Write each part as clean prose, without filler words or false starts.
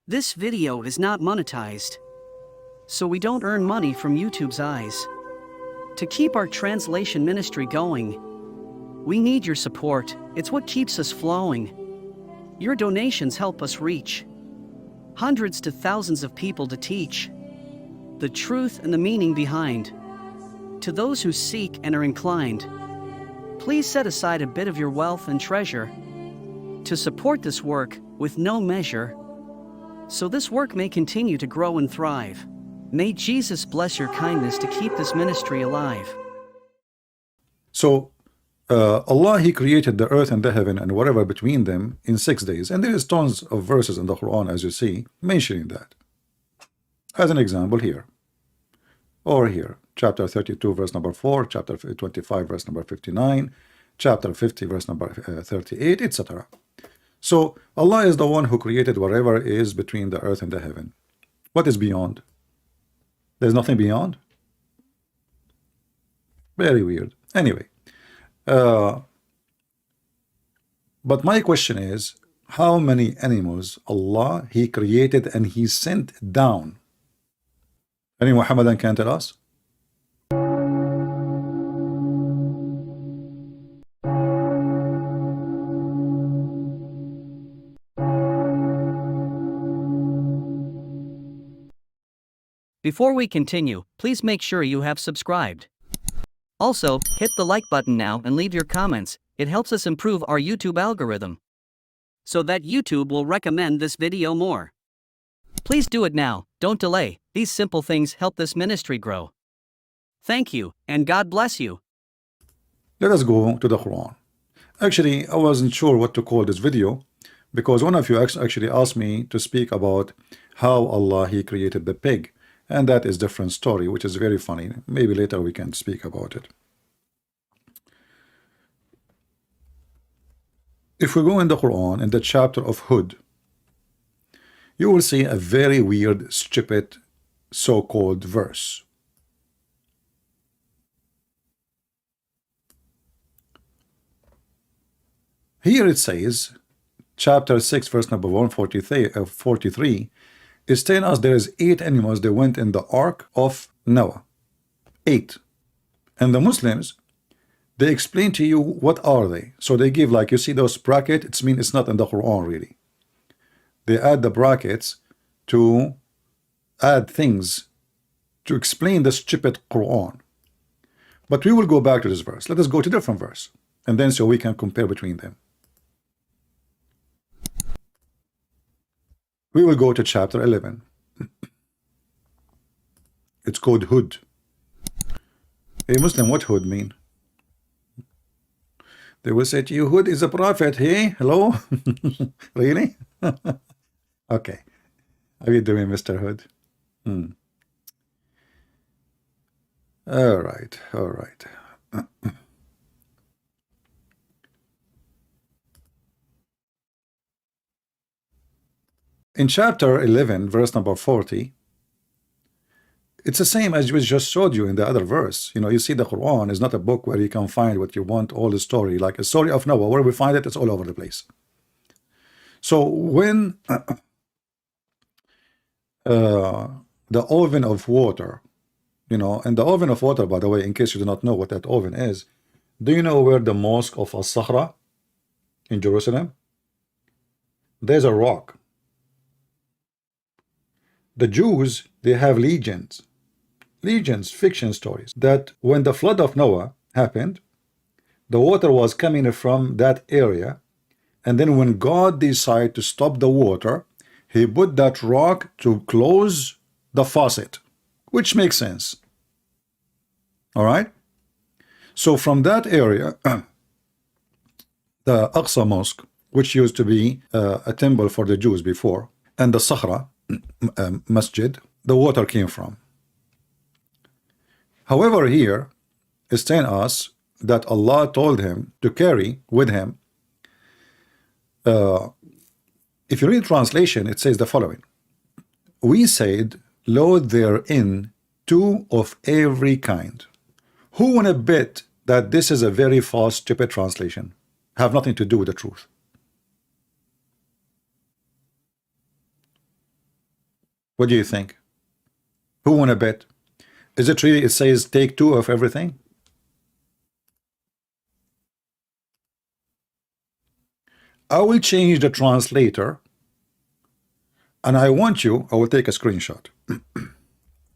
This video is not monetized, so we don't earn money from YouTube's eyes. To keep our translation ministry going, we need your support. It's what keeps us flowing. Your donations help us reach hundreds to thousands of people to teach the truth and the meaning behind. To those who seek and are inclined, please set aside a bit of your wealth and treasure to support this work with no measure, so this work may continue to grow and thrive. May Jesus bless your kindness to keep this ministry alive. So Allah, He created the earth and the heaven and whatever between them in 6 days, and there is tons of verses in the Quran, as you see, mentioning that. As an example here, or here, chapter 32 verse number 4, chapter 25 verse number 59, chapter 50 verse number 38, etc. So Allah is the one who created whatever is between the earth and the heaven. What is beyond? There's nothing beyond? Very weird. Anyway, but my question is, how many animals Allah, He created and He sent down? Any Muhammadan can tell us? Before we continue, please make sure you have subscribed. Also, hit the like button now and leave your comments. It helps us improve our YouTube algorithm, so that YouTube will recommend this video more. Please do it now, don't delay. These simple things help this ministry grow. Thank you, and God bless you. Let us go to the Quran. Actually, I wasn't sure what to call this video, because one of you actually asked me to speak about how Allah, He created the pig. And that is different story, which is very funny. Maybe later we can speak about it. If we go in the Quran, in the chapter of Hud, you will see a very weird, stupid, so-called verse. Here it says, chapter 6, verse number 143, is telling us there is 8 animals that went in the ark of Noah. 8. And the Muslims, they explain to you what are they. So they give, like, you see those brackets, it means it's not in the Quran really. They add the brackets to add things to explain the stupid Quran. But we will go back to this verse. Let us go to a different verse, and then so we can compare between them. We will go to chapter 11. It's called Hud. Hey Muslim, what Hud mean? They will say to you, Hud is a prophet. Hey, hello? Really? Okay. How are you doing, Mr. Hud? All right, all right. In chapter 11, verse number 40, it's the same as we just showed you in the other verse. You know, you see the Quran is not a book where you can find what you want, all the story, like a story of Noah, where we find it, it's all over the place. So when the oven of water, you know, and the oven of water, by the way, in case you do not know what that oven is, do you know where the mosque of As-Sahra in Jerusalem? There's a rock. The Jews, they have legends, fiction stories, that when the flood of Noah happened, the water was coming from that area, and then when God decided to stop the water, He put that rock to close the faucet, which makes sense. All right? So from that area, the Aqsa Mosque, which used to be a temple for the Jews before, and the Sahra Masjid, the water came from. However, here is telling us that Allah told him to carry with him. If you read translation, it says the following: we said, load therein 2 of every kind. Who wanna bet that this is a very false, stupid translation? Have nothing to do with the truth. What do you think? Who wanna bet? Is it really, it says take two of everything? I will change the translator, and I want you, I will take a screenshot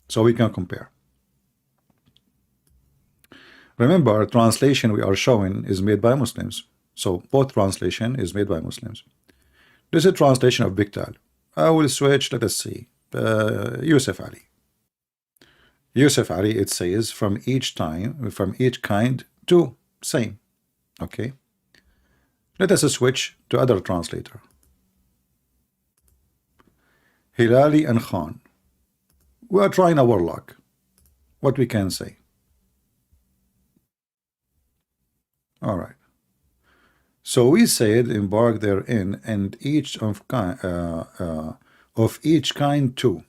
so we can compare. Remember, translation we are showing is made by Muslims. So both translation is made by Muslims. This is translation of Bigtal. I will switch, let us see, Yusuf Ali. Yusuf Ali, it says from each kind to same. Okay. Let us switch to other translator. Hilali and Khan. We are trying our luck. What we can say. All right. So we said embark therein, and each of each kind two,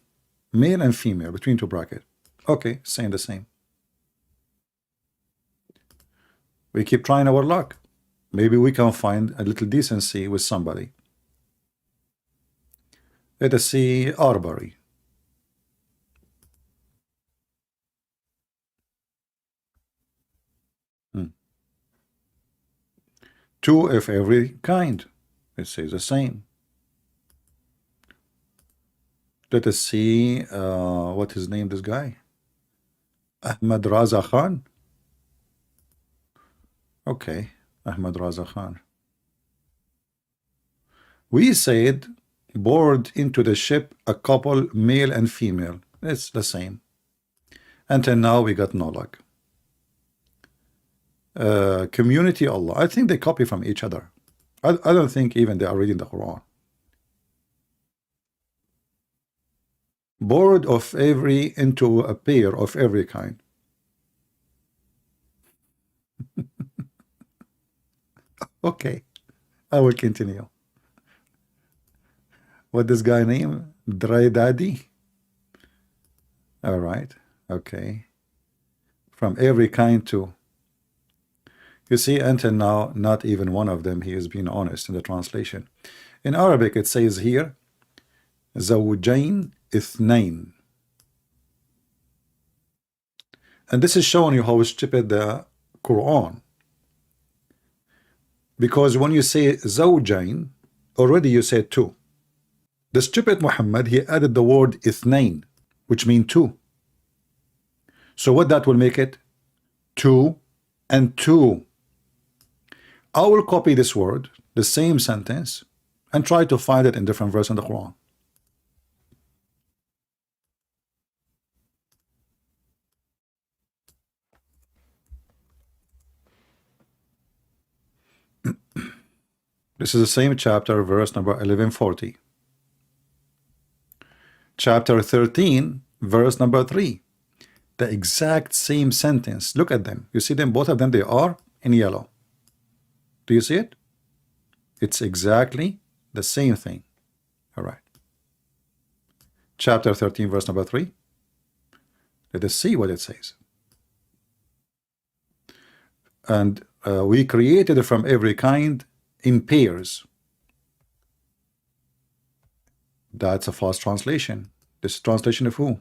male and female, between two brackets. Okay, saying the same. We keep trying our luck. Maybe we can find a little decency with somebody. Let us see Arbery. Two of every kind. It says the same. Let us see what is named this guy. Ahmad Raza Khan. Okay, Ahmad Raza Khan. We said board into the ship a couple, male and female. It's the same. Until now we got no luck. Community Allah. I think they copy from each other. I don't think even they are reading the Quran. Board of every into a pair of every kind. Okay, I will continue. What this guy name? Dry Daddy. All right. Okay. From every kind to. You see, until now, not even one of them he is being honest in the translation. In Arabic, it says here, زوجين اثنين. And this is showing you how stupid the Quran. Because when you say زوجين, already you said two. The stupid Muhammad, he added the word اثنين, which means two. So what that will make it? Two and two. I will copy this word, the same sentence, and try to find it in different verse in the Quran. This is the same chapter, verse number 1140. Chapter 13, verse number 3. The exact same sentence. Look at them. You see them, both of them, they are in yellow. Do you see it? It's exactly the same thing. All right. Chapter 13, verse number 3. Let us see what it says. And we created from every kind in pairs. That's a false translation. This is translation of who?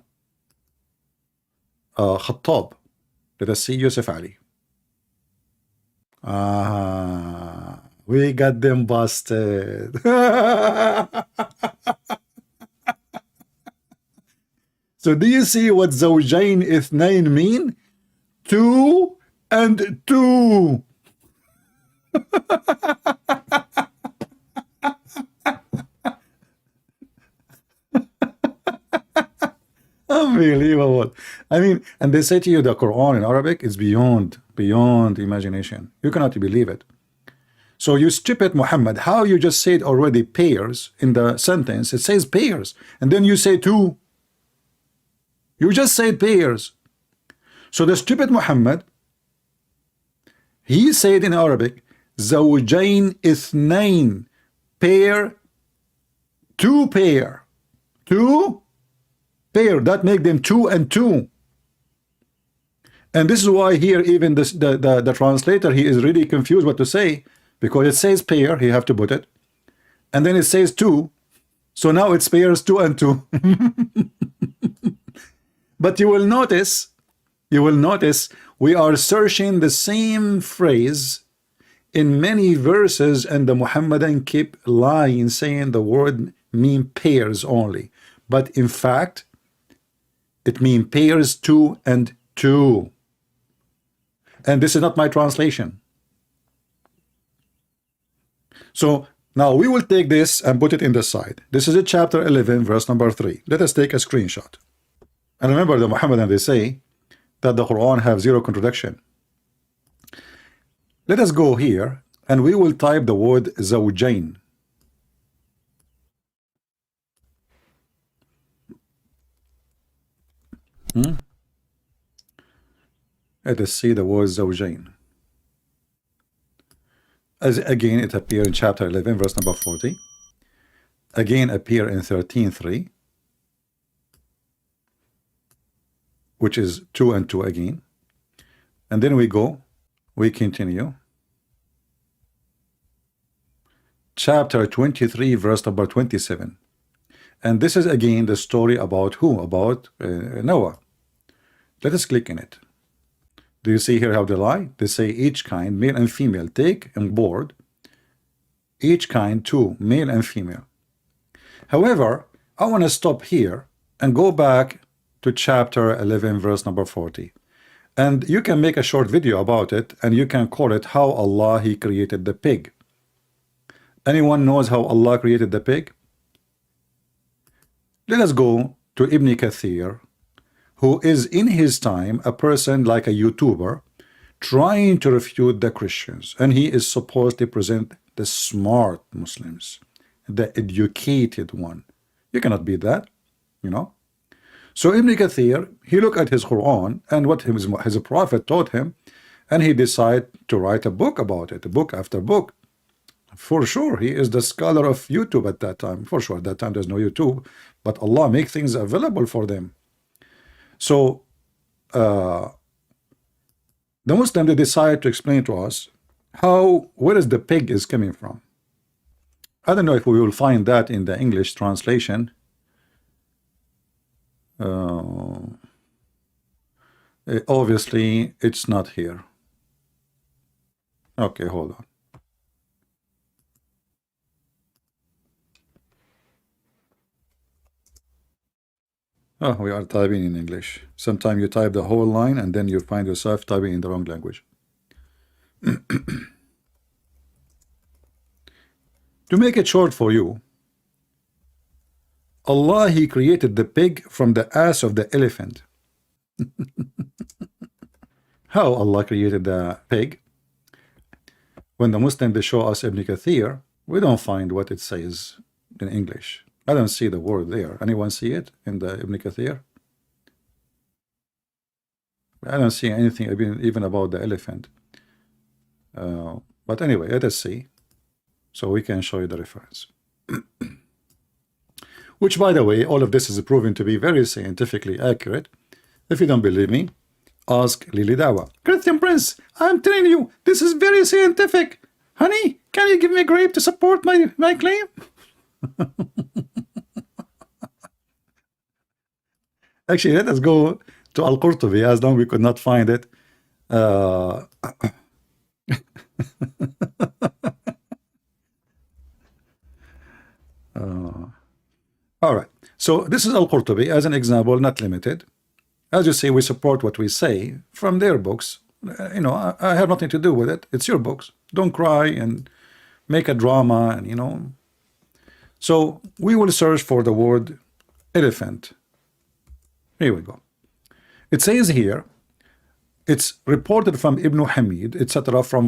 Khattab. Let us see Yusuf Ali. We got them busted. So do you see what زوجين اثنين mean? Two and two. Unbelievable. I mean, and they say to you the Quran in Arabic is beyond imagination. You cannot believe it. So you stupid Muhammad, how you just said already pairs in the sentence? It says pairs, and then you say two. You just said pairs. So the stupid Muhammad, he said in Arabic, زوجين اثنين, pair, two pair, two pair, that make them two and two. And this is why here even this, the translator, he is really confused what to say, because it says pair, he have to put it, and then it says two. So now it's pairs 2 and 2. But you will notice we are searching the same phrase in many verses, and the Muhammadan keep lying, saying the word mean pairs only, but in fact it means pairs 2 and 2. And this is not my translation. So now we will take this and put it in the side. This is a chapter 11 verse number 3. Let us take a screenshot. And remember, the Muhammadan, they say that the Quran have zero contradiction. Let us go here and we will type the word zawjain. Let us see the word zawjain. As again, it appears in chapter 11 verse number 40. Again appear in 13:3, which is 2 and 2 again. And then we continue. Chapter 23 verse number 27. And this is again the story about who? About Noah. Let us click in it. Do you see here how they lie? They say each kind, male and female, take on board each kind 2, male and female. However, I want to stop here and go back to chapter 11 verse number 40. And you can make a short video about it, and you can call it how Allah He created the pig. Anyone knows how Allah created the pig? Let us go to Ibn Kathir, who is in his time a person like a YouTuber trying to refute the Christians, and he is supposed to present the smart Muslims, the educated one. You cannot beat that, you know. So Ibn Kathir, he looked at his Quran and what his prophet taught him, and he decided to write a book about it, book after book. For sure, he is the scholar of YouTube at that time. For sure, at that time there's no YouTube, but Allah make things available for them. So the Muslim, they decide to explain to us where is the pig is coming from. I don't know if we will find that in the English translation. Obviously it's not here. Okay, hold on. Oh, we are typing in English. Sometimes you type the whole line and then you find yourself typing in the wrong language. To make it short for you, Allah He created the pig from the ass of the elephant. How Allah created the pig? When the Muslim they show us Ibn Kathir, we don't find what it says in English. I don't see the word there. Anyone see it in the Ibn Kathir? I don't see anything even about the elephant. But anyway, let us see. So we can show you the reference. Which, by the way, all of this is proven to be very scientifically accurate. If you don't believe me, ask Lily Dawa. Christian Prince, I'm telling you, this is very scientific. Honey, can you give me a grape to support my claim? Actually, let us go to Al-Qurtubi, as long as we could not find it. All right, so this is Al-Qurtubi as an example, not limited. As you see, we support what we say from their books. You know, I have nothing to do with it. It's your books. Don't cry and make a drama, and you know. So we will search for the word elephant. Here we go. It says here, it's reported from Ibn Hamid, etc. from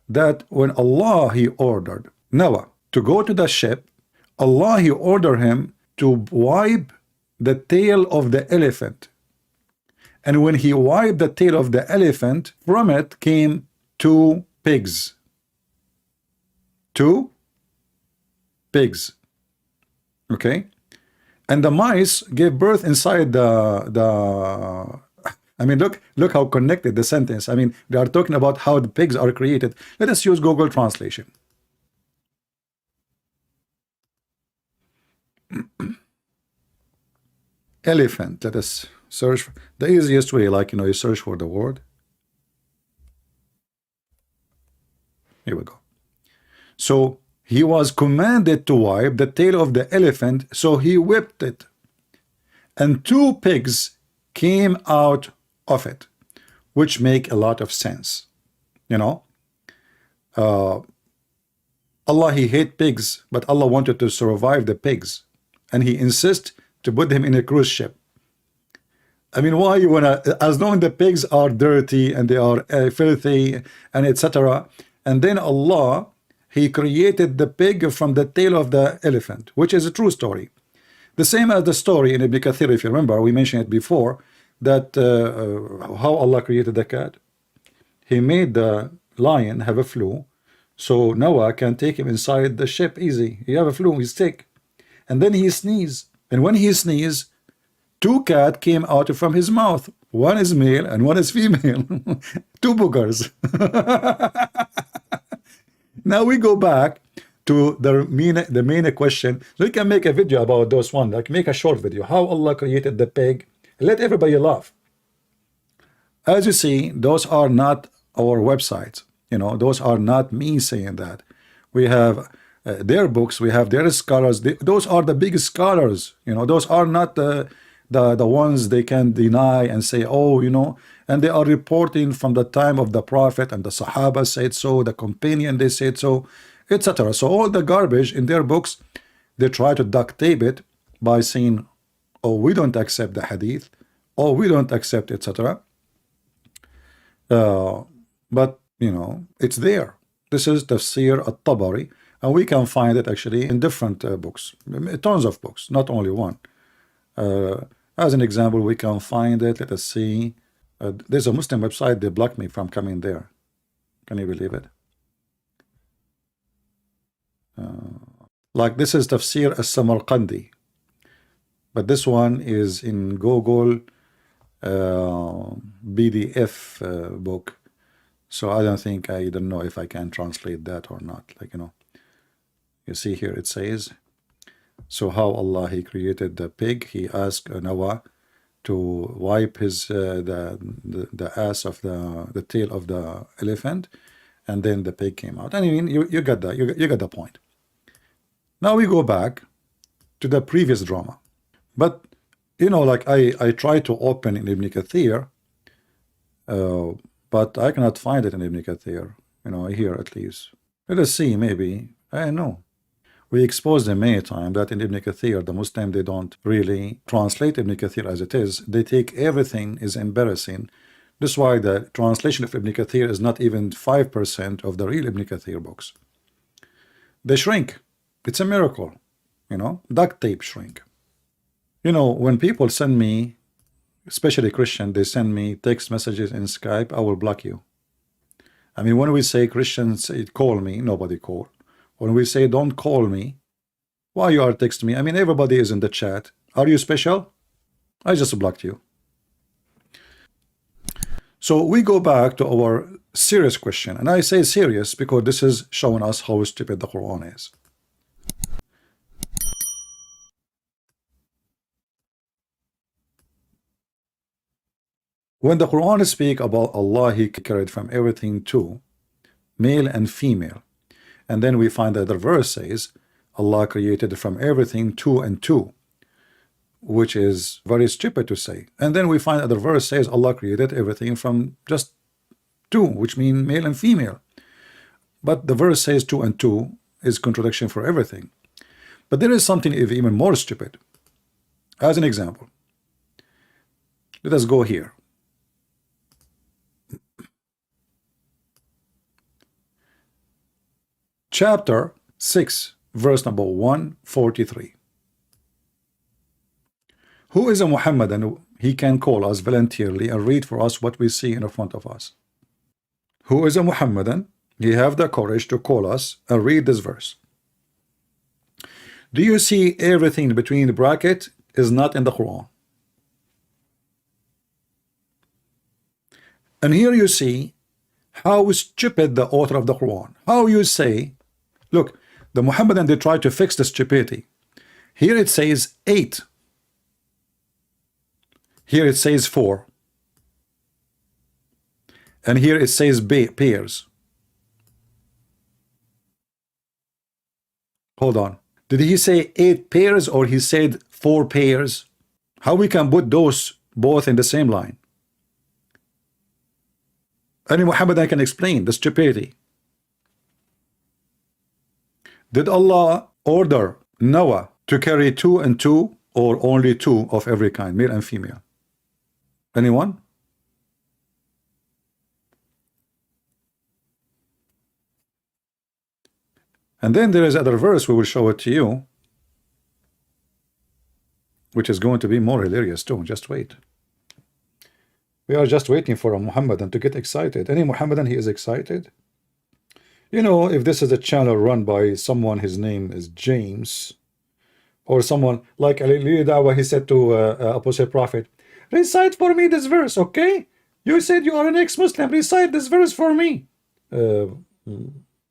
that when Allah He ordered Noah to go to the ship, Allah He ordered him to wipe the tail of the elephant. And when he wiped the tail of the elephant, from it came 2 pigs. 2 pigs. Okay? And the mice gave birth inside the I mean, look how connected the sentence. I mean, we are talking about how the pigs are created. Let us use Google Translation. Elephant. Let us search. The easiest way, like, you know, you search for the word. Here we go. So he was commanded to wipe the tail of the elephant, so he whipped it, and 2 pigs came out of it, which make a lot of sense. You know, Allah, he hate pigs, but Allah wanted to survive the pigs, and he insists to put them in a cruise ship. I mean, why you wanna, as long the pigs are dirty and they are filthy and etc., and then Allah, he created the pig from the tail of the elephant, which is a true story. The same as the story in Ibn Kathir, if you remember, we mentioned it before, that how Allah created the cat. He made the lion have a flu, so Noah can take him inside the ship easy. He have a flu, he's sick. And then he sneezed. And when he sneezed, 2 cats came out from his mouth. One is male and one is female. 2 boogers. Now we go back to the main question. So we can make a video about those one, like make a short video. How Allah created the pig. Let everybody laugh. As you see, those are not our websites. You know, those are not me saying that. We have their books, we have their scholars. Those are the big scholars. You know, those are not the ones they can deny and say, oh, you know, and they are reporting from the time of the Prophet, and the Sahaba said so, the companion they said so, etc. So all the garbage in their books, they try to duct tape it by saying, oh, we don't accept the hadith, oh, we don't accept, etc. But you know, it's there. This is Tafsir at-Tabari, and we can find it actually in different books, tons of books, not only one. As an example, we can find it. Let us see. There's a Muslim website, they blocked me from coming there. Can you believe it? Like this is Tafsir as-Samarqandi, but this one is in Google PDF book. So I don't know if I can translate that or not. Like, you know, you see here it says, so how Allah, he created the pig. He asked Noah to wipe his the ass of the tail of the elephant, and then the pig came out. I mean, you got that. You got the point. Now we go back to the previous drama. But you know, like I try to open in Ibn Kathir, but I cannot find it in Ibn Kathir. You know, here at least. Let us see. Maybe I don't know. We exposed them many times that in Ibn Kathir, the Muslim, they don't really translate Ibn Kathir as it is. They take everything is embarrassing. This is why the translation of Ibn Kathir is not even 5% of the real Ibn Kathir books. They shrink. It's a miracle. You know, duct tape shrink. You know, when people send me, especially Christian, they send me text messages in Skype, I will block you. I mean, when we say Christians say call me, nobody call. When we say don't call me, why you are texting me? I mean, everybody is in the chat. Are you special? I just blocked you. So we go back to our serious question, and I say serious because this is showing us how stupid the Quran is. When the Quran speak about Allah, he created from everything two, male and female. And then we find that the verse says Allah created from everything two and two, which is very stupid to say. And then we find that the verse says Allah created everything from just two, which means male and female. But the verse says two and two is contradiction for everything. But there is something even more stupid. As an example, let us go here. Chapter 6, verse number 143. Who is a Muhammadan? He can call us voluntarily and read for us what we see in front of us. Who is a Muhammadan? He have the courage to call us and read this verse. Do you see everything between the bracket is not in the Quran? And here you see how stupid the author of the Quran. How you say, look, the Muhammadan, they try to fix the stupidity. Here it says 8. Here it says 4. And here it says pairs. Hold on. Did he say 8 pairs or he said 4 pairs? How we can put those both in the same line? Any Muhammadan can explain the stupidity. Did Allah order Noah to carry 2 and 2 or only 2 of every kind, male and female? Anyone? And then there is other verse, we will show it to you, which is going to be more hilarious too. Just wait. We are just waiting for a Muhammadan to get excited. Any Muhammadan, he is excited. You know, if this is a channel run by someone, his name is James, or someone like Ali Dawa, he said to Apostle Prophet, recite for me this verse, okay? You said you are an ex-Muslim, recite this verse for me.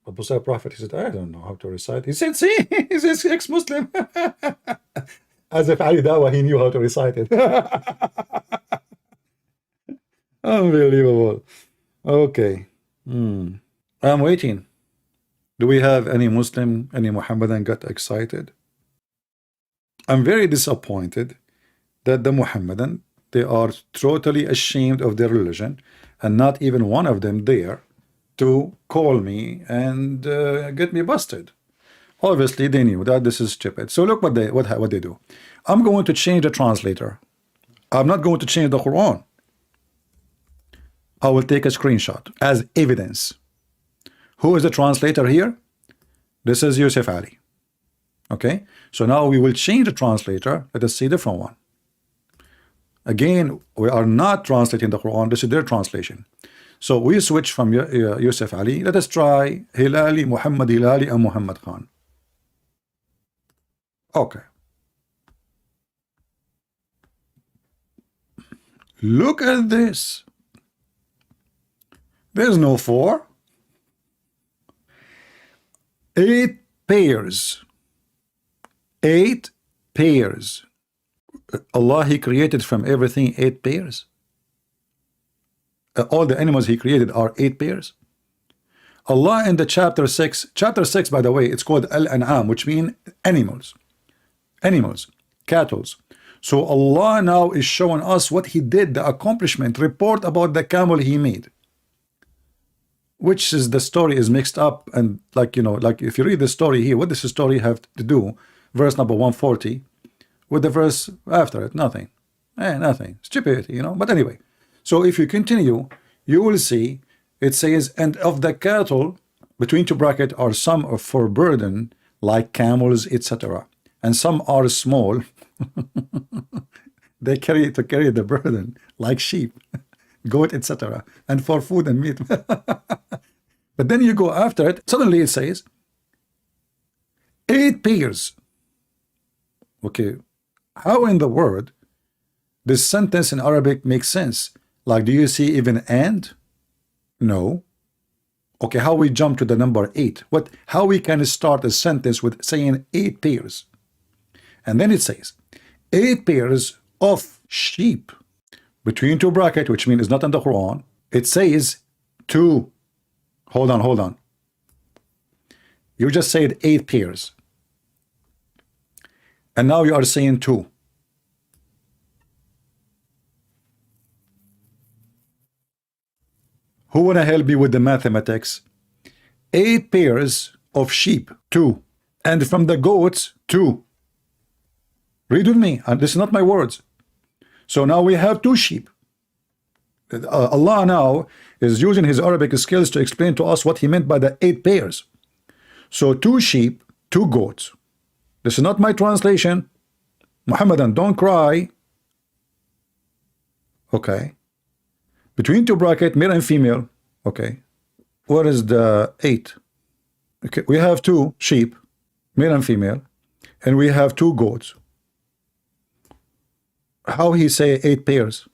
Apostle Prophet, he said, I don't know how to recite. He said, see, he's ex-Muslim. As if Ali Dawa, he knew how to recite it. Unbelievable. Okay. I'm waiting. Do we have any Muslim, any Muhammadan got excited? I'm very disappointed that the Muhammadan, they are totally ashamed of their religion, and not even one of them there to call me and get me busted. Obviously, they knew that this is stupid. So look what they do. I'm going to change the translator. I'm not going to change the Quran. I will take a screenshot as evidence. Who is the translator here? This is Yusuf Ali. Okay, so now we will change the translator. Let us see the different one. Again, we are not translating the Quran. This is their translation. So we switch from Yusuf Ali. Let us try Hilali, Muhammad Hilali, and Muhammad Khan. Okay. Look at this. There's no 4. 8 pairs. 8 pairs. Allah, he created from everything 8 pairs. All the animals he created are 8 pairs. Allah in the chapter 6, by the way, it's called Al-An'am, which means animals. Animals, cattle. So Allah now is showing us what he did, the accomplishment, report about the camel he made. Which is the story is mixed up, and like, you know, like if you read the story here, what does the story have to do, verse number 140, with the verse after it? Nothing. Nothing. Stupidity, you know. But anyway, so if you continue, you will see it says, and of the cattle, between 2 brackets, are some for burden, like camels, etc. And some are small. They carry the burden, like sheep, goat, etc. And for food and meat. But then you go after it, suddenly it says 8 pairs. Okay, how in the world this sentence in Arabic makes sense? Like, do you see even and? No. Okay, how we jump to the number 8? How we can start a sentence with saying 8 pairs? And then it says 8 pairs of sheep, between 2 brackets, which means it's not in the Quran. It says 2. Hold on. You just said 8 pairs. And now you are saying 2. Who wanna help me with the mathematics? 8 pairs of sheep, 2. And from the goats, 2. Read with me, and this is not my words. So now we have 2 sheep. Allah now is using his Arabic skills to explain to us what he meant by the 8 pairs. So 2 sheep, 2 goats. This is not my translation. Muhammadan, don't cry. Okay. Between 2 brackets, male and female. Okay. What is the 8? Okay, we have 2 sheep, male and female, and we have 2 goats. How he say 8 pairs?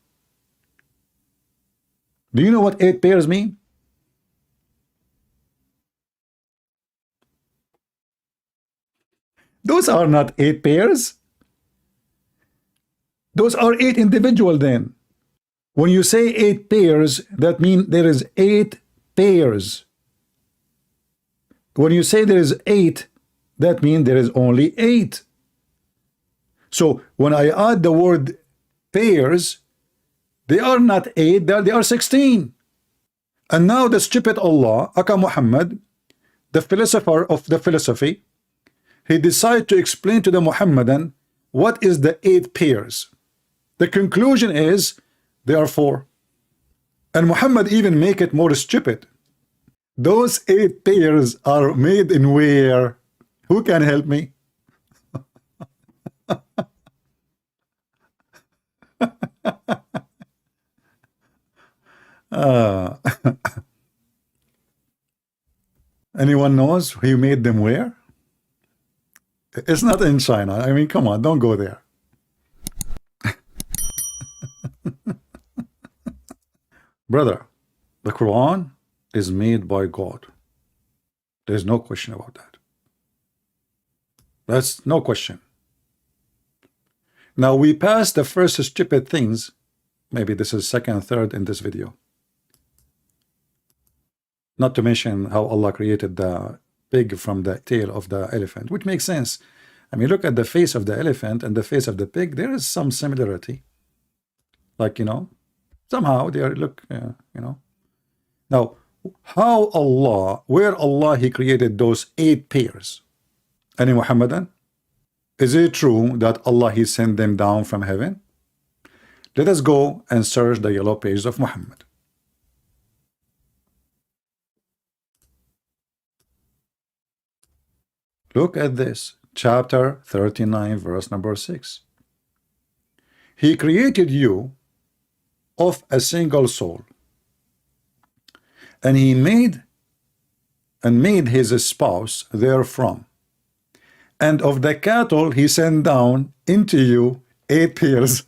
Do you know what 8 pairs mean? Those are not 8 pairs. Those are 8 individual then. When you say 8 pairs, that means there is 8 pairs. When you say there is 8, that means there is only 8. So when I add the word pairs, they are not 8, they are 16. And now the stupid Allah, Aka Muhammad, the philosopher of the philosophy, he decided to explain to the Muhammadan what is the 8 pairs. The conclusion is there are 4. And Muhammad even make it more stupid. Those 8 pairs are made in where? Who can help me? Anyone knows who made them where? It's not in China. I mean, come on, don't go there. Brother, the Quran is made by God. There's no question about that. That's no question. Now we passed the first stupid things. Maybe this is second, third in this video. Not to mention how Allah created the pig from the tail of the elephant, which makes sense. I mean, look at the face of the elephant and the face of the pig. There is some similarity. Like, you know, somehow they are, look, you know. Now, how Allah, where Allah, He created those 8 pairs? Any Muhammadan? Is it true that Allah, He sent them down from heaven? Let us go and search the yellow page of Muhammad. Look at this, chapter 39, verse number 6. He created you of a single soul, and He made his spouse therefrom, and of the cattle He sent down into you 8 pairs.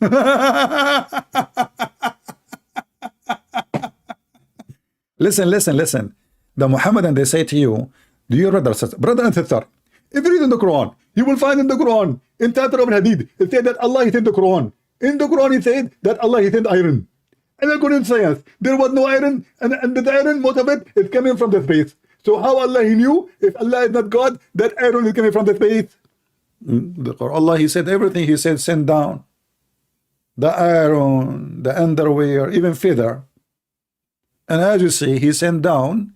Listen. The Muhammadan, they say to you, do you brother and sister, if you read in the Quran, you will find in the Quran, in Tatar al-Hadid, it said that Allah He sent the Quran. In the Quran, it said that Allah He sent iron. And according to science, there was no iron, and the iron, most of it is coming from the space. So how Allah He knew, if Allah is not God, that iron is coming from the space? Allah, He said everything. He said send down. The iron, the underwear, even feather. And as you see, He sent down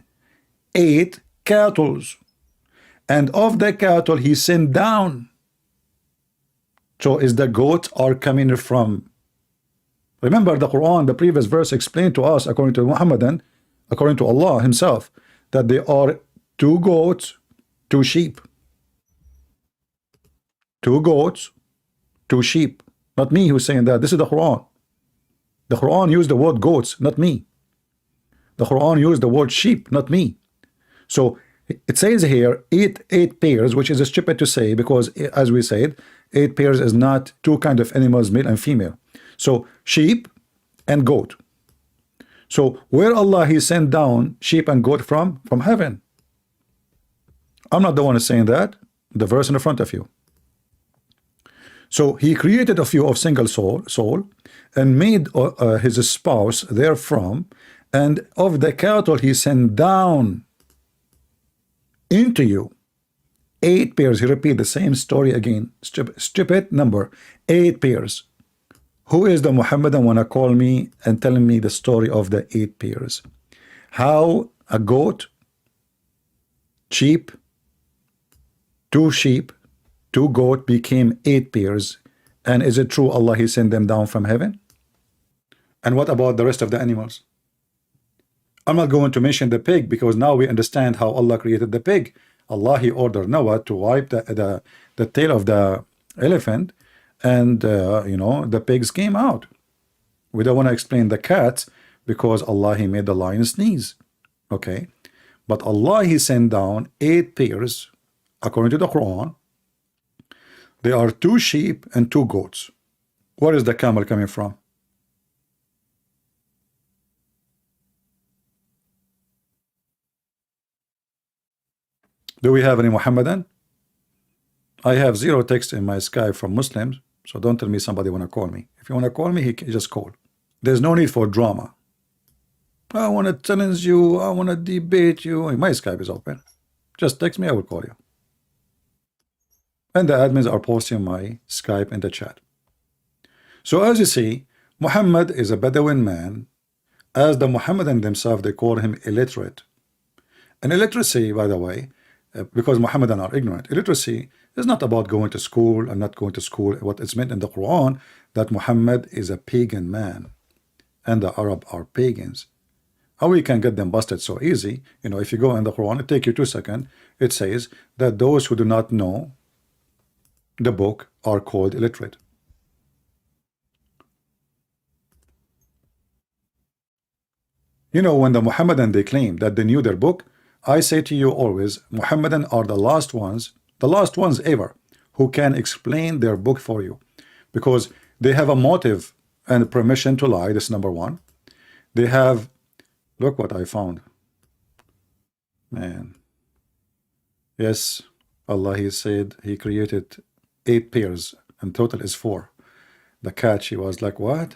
8 cattle. And of the cattle He sent down. So is the goats are coming from? Remember the Quran, the previous verse explained to us, according to Muhammadan, according to Allah Himself, that there are 2 goats, 2 sheep. 2 goats, 2 sheep. Not me who's saying that. This is the Quran. The Quran used the word goats, not me. The Quran used the word sheep, not me. So it says here 8 pairs, which is stupid to say, because as we said, 8 pairs is not 2 kind of animals, male and female. So sheep and goat. So where Allah He sent down sheep and goat from? From heaven. I'm not the one who's saying that. The verse in the front of you. So He created of you of single soul and made his spouse therefrom, and of the cattle He sent down into you 8 pairs. He repeat the same story again. Stupid number. 8 pairs. Who is the Muhammadan wanna call me and telling me the story of the 8 pairs? How a goat, sheep, 2 sheep, 2 goat became 8 pairs? And is it true Allah He sent them down from heaven? And what about the rest of the animals? I'm not going to mention the pig, because now we understand how Allah created the pig. Allah He ordered Noah to wipe the tail of the elephant, and you know, the pigs came out. We don't want to explain the cats, because Allah He made the lion sneeze. Okay, but Allah He sent down 8 pairs according to the Quran. There are 2 sheep and 2 goats. Where is the camel coming from? Do we have any Muhammadan? I have 0 text in my Skype from Muslims, so don't tell me somebody want to call me. If you want to call me, he can just call. There's no need for drama. I want to challenge you, I want to debate you. My Skype is open. Just text me, I will call you. And the admins are posting my Skype in the chat. So as you see, Muhammad is a Bedouin man. As the Muhammadan themselves, they call him illiterate. And illiteracy, by the way, because Muhammadan are ignorant, illiteracy is not about going to school and not going to school. What it's meant in the Quran, that Muhammad is a pagan man and the Arab are pagans. How we can get them busted so easy? You know, if you go in the Quran, it take you 2 seconds. It says that those who do not know the book are called illiterate. You know, when the Muhammadan they claim that they knew their book, I say to you always, Muhammadan are the last ones ever who can explain their book for you, because they have a motive and permission to lie. This is number one. They have, look what I found, man. Yes, Allah, he said he created 8 pairs and total is 4. The catch, he was like, what?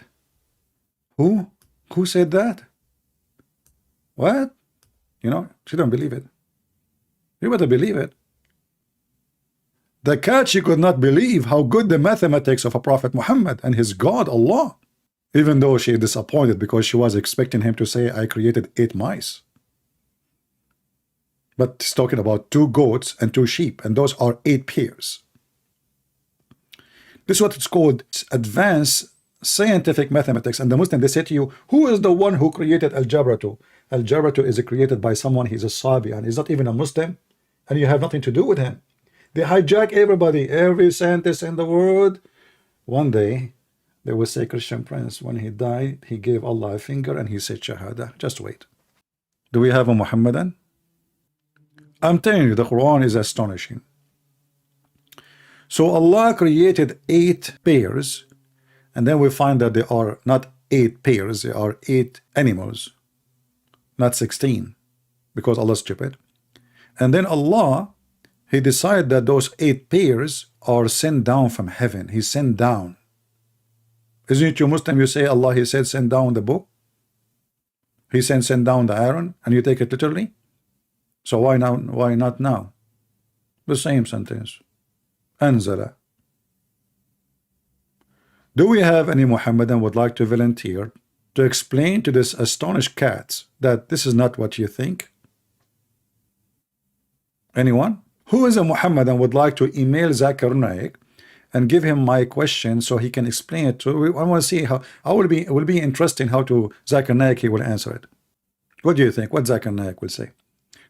Who said that? What? You know, she don't believe it. You better believe it. The catch, she could not believe how good the mathematics of a Prophet Muhammad and his God Allah, even though she is disappointed because she was expecting him to say, I created 8 mice. But he's talking about 2 goats and 2 sheep, and those are 8 pairs. This is what it's called advanced scientific mathematics. And the Muslim, they say to you, who is the one who created Algebra 2? Algebra 2 is created by someone, he's a Sabi, and he's not even a Muslim, and you have nothing to do with him. They hijack everybody, every scientist in the world. One day, they will say Christian Prince, when he died, he gave Allah a finger and he said Shahada. Just wait. Do we have a Muhammadan? I'm telling you, the Quran is astonishing. So Allah created 8 pairs, and then we find that there are not 8 pairs, there are 8 animals, not 16, because Allah is stupid. And then Allah, he decided that those 8 pairs are sent down from heaven. He sent down. Isn't it you Muslim, you say Allah, he said send down the book? He send down the iron, and you take it literally? So why now? Why not now? The same sentence. Anzala. Do we have any Muhammadan would like to volunteer to explain to this astonished cats that this is not what you think? Anyone? Who is a Muhammadan would like to email Zakir Naik and give him my question so he can explain it to? I want to see how. It will be interesting how to Zakir Naik he will answer it. What do you think? What Zakir Naik will say?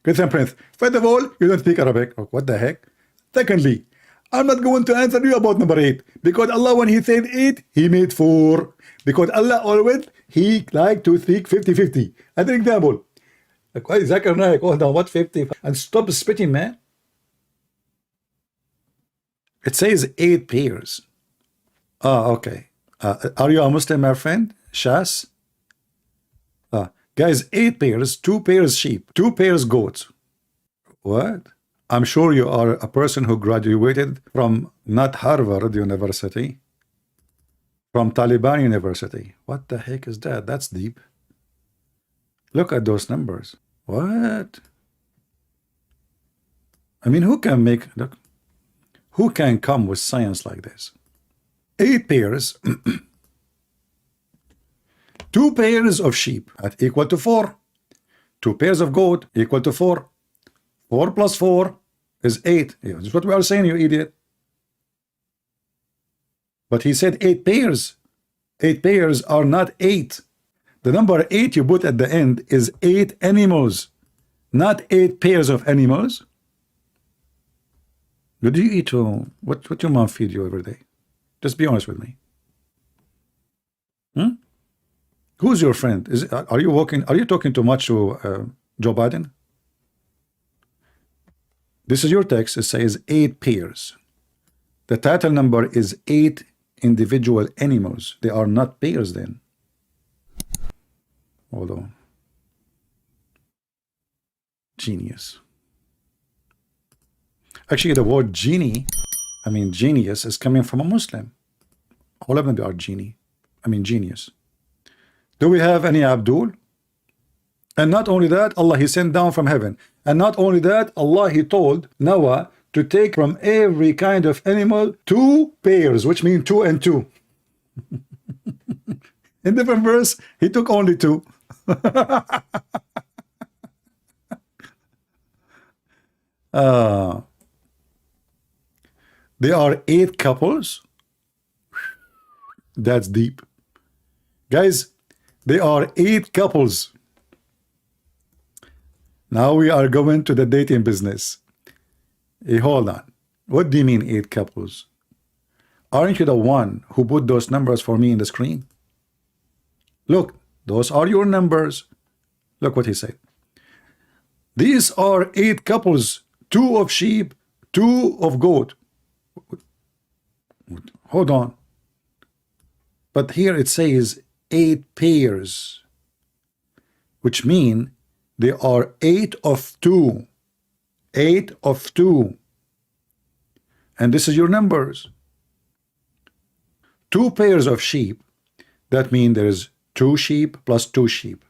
Christian Prince, first of all, you don't speak Arabic. Oh, what the heck? Secondly, I'm not going to answer you about number 8, because Allah, when he said 8, he made 4. Because Allah always, he like to think 50-50. Another example. Zakir Naik, oh no, what 50? And stop spitting, man. It says 8 pairs. Oh, okay. Are you a Muslim, my friend? Shas? Guys, 8 pairs, 2 pairs sheep, 2 pairs goats. What? I'm sure you are a person who graduated from not Harvard University, from Taliban University. What the heck is that? That's deep. Look at those numbers. What? I mean, who can make, look, who can come with science like this? 8 pairs, 2 pairs of sheep at equal to 4. 2 pairs of goat equal to 4. 4 plus 4 is 8. Yeah, that's what we are saying, you idiot. But he said 8 pairs. 8 pairs are not 8. The number 8 you put at the end is 8 animals, not 8 pairs of animals. What do you eat? What your mom feed you every day? Just be honest with me. Who's your friend? Are you talking too much to Joe Biden? This is your text. It says 8 pairs. The title number is 8 individual animals. They are not pairs then. Hold on. Genius. Actually, the word genie, I mean genius, is coming from a Muslim. All of them are genie. I mean genius. Do we have any Abdul? And not only that, Allah, He sent down from heaven. And not only that, Allah, He told Noah to take from every kind of animal 2 pairs, which means 2 and 2. In different verse, He took only 2. There are 8 couples. That's deep. Guys, there are 8 couples. Now we are going to the dating business. Hey, hold on. What do you mean 8 couples? Aren't you the one who put those numbers for me in the screen? Look, those are your numbers. Look what he said. These are 8 couples, 2 of sheep, 2 of goat. Hold on. But here it says 8 pairs, which mean there are 8 of 2. 8 of 2. And this is your numbers. 2 pairs of sheep, that means there is 2 sheep plus 2 sheep.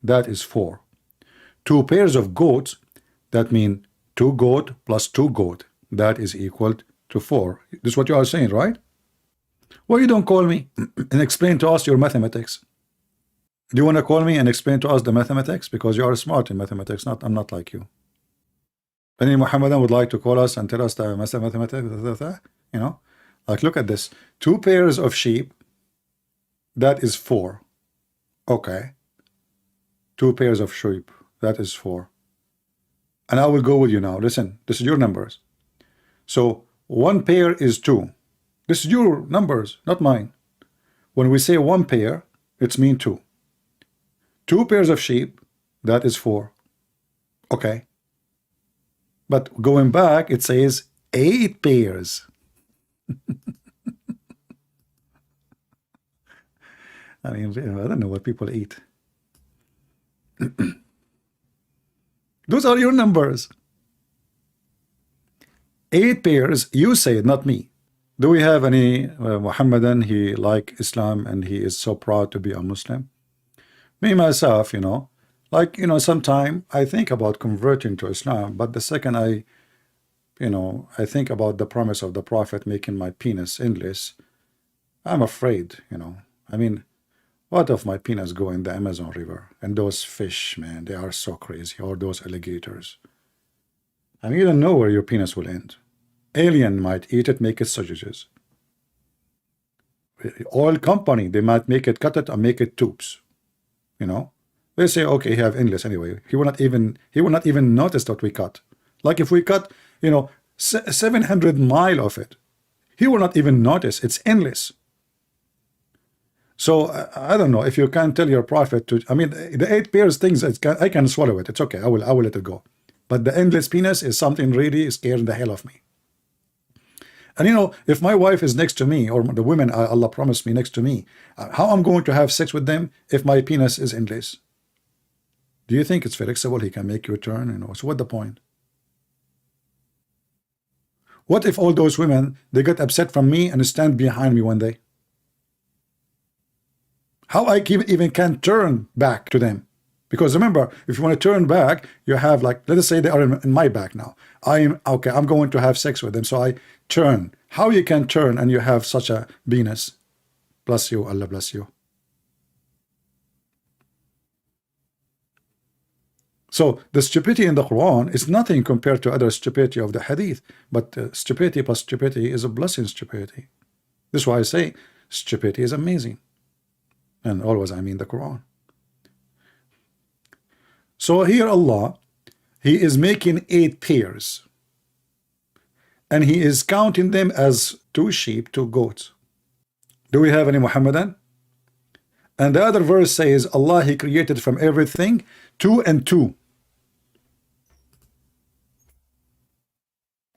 That is 4. 2 pairs of goats, that means 2 goat plus 2 goat. That is equal to 4. This is what you are saying, right? Why you don't call me and explain to us your mathematics? Do you want to call me and explain to us the mathematics? Because you are smart in mathematics. I'm not like you. Any Muhammadan would like to call us and tell us the mathematics, you know, like look at this. 2 pairs of sheep, that is 4. Okay. 2 pairs of sheep, that is 4. And I will go with you now. Listen, this is your numbers. So 1 pair is 2. This is your numbers, not mine. When we say 1 pair, it's mean 2. 2 pairs of sheep, that is 4. Okay. But going back, it says 8 pairs. I mean, I don't know what people eat. Those are your numbers. 8 pairs, you say it, not me. Do we have any Muhammadan, he like Islam and he is so proud to be a Muslim? Me, myself, you know, like, you know, sometime I think about converting to Islam, but the second I think about the promise of the Prophet making my penis endless, I'm afraid, you know. I mean, what if my penis go in the Amazon River? And those fish, man, they are so crazy. Or those alligators. I mean, you don't know where your penis will end. Alien might eat it, make it sausages. Oil company, they might make it, cut it, and make it tubes. You know, they say, okay, he have endless anyway. He will not even notice that we cut. Like if we cut, you know, 700 miles of it, he will not even notice. It's endless. So I don't know if you can tell your prophet to. I mean, the 8 pairs things, I can swallow it. It's okay. I will let it go. But the endless penis is something really scaring the hell of me. And you know, if my wife is next to me, or the women Allah promised me next to me, how I'm going to have sex with them if my penis is endless? Do you think it's flexible? He can make you turn, you know. So what the point? What if all those women, they get upset from me and stand behind me one day? How I even can turn back to them? Because remember, if you want to turn back, you have, like, let us say they are in my back now. I'm going to have sex with them, so I turn. How you can turn and you have such a penis? Bless you, Allah bless you. So the stupidity in the Quran is nothing compared to other stupidity of the Hadith, but stupidity plus stupidity is a blessing stupidity. This is why I say stupidity is amazing. And always I mean the Quran. So here Allah, He is making 8 pairs. And He is counting them as 2 sheep, 2 goats. Do we have any Muhammadan? And the other verse says, Allah, He created from everything 2 and 2.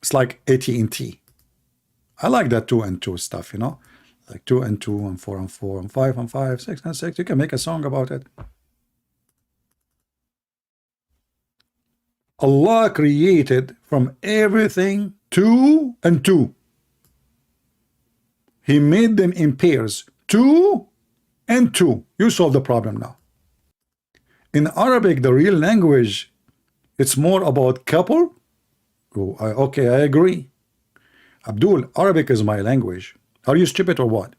It's like AT&T. I like that 2 and 2 stuff, you know, like 2 and 2 and 4 and 4 and 5 and 5, 6 and 6. You can make a song about it. Allah created from everything 2 and 2. He made them in pairs, 2 and 2. You solve the problem now. In Arabic, the real language, it's more about couple. Oh, okay, I agree. Abdul, Arabic is my language. Are you stupid or what?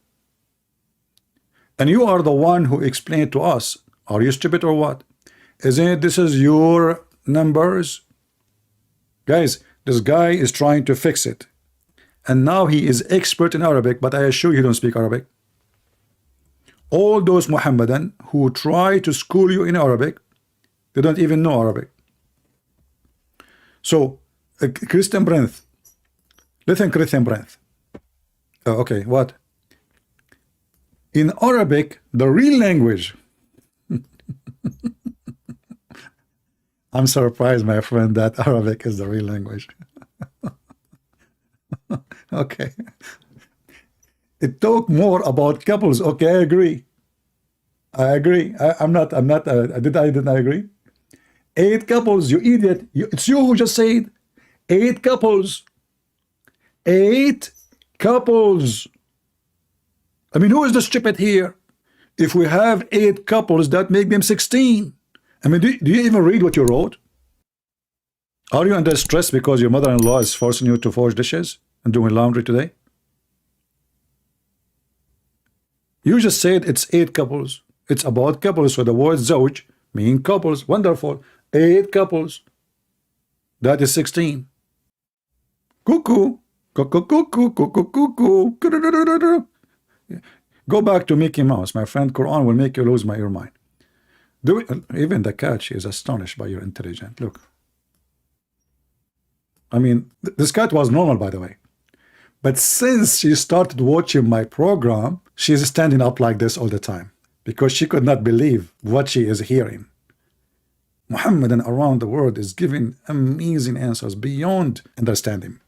And you are the one who explained to us. Are you stupid or what? Isn't it this is your numbers? Guys, this guy is trying to fix it. And now he is expert in Arabic, but I assure you don't speak Arabic. All those Muhammadan who try to school you in Arabic, they don't even know Arabic. So, Christian Prince, listen, Christian Prince. Okay, what? In Arabic, the real language. I'm surprised, my friend, that Arabic is the real language. Okay. It talk more about couples. Okay, I agree. I agree. Didn't I agree? 8 couples, you idiot. It's you who just said 8 couples. 8 couples. I mean, who is the stupid here? If we have 8 couples, that make them 16. I mean, do you even read what you wrote? Are you under stress because your mother-in-law is forcing you to wash dishes and doing laundry today? You just said it's 8 couples. It's about couples, so the word zawj mean couples. Wonderful. 8 couples. That is 16. Cuckoo. Cuckoo, cuckoo, cuckoo, cuckoo. Go back to Mickey Mouse. My friend, Quran will make you lose your mind. Even the cat, she is astonished by your intelligence. Look. I mean, this cat was normal, by the way. But since she started watching my program, she's standing up like this all the time because she could not believe what she is hearing. Muhammadan around the world is giving amazing answers beyond understanding.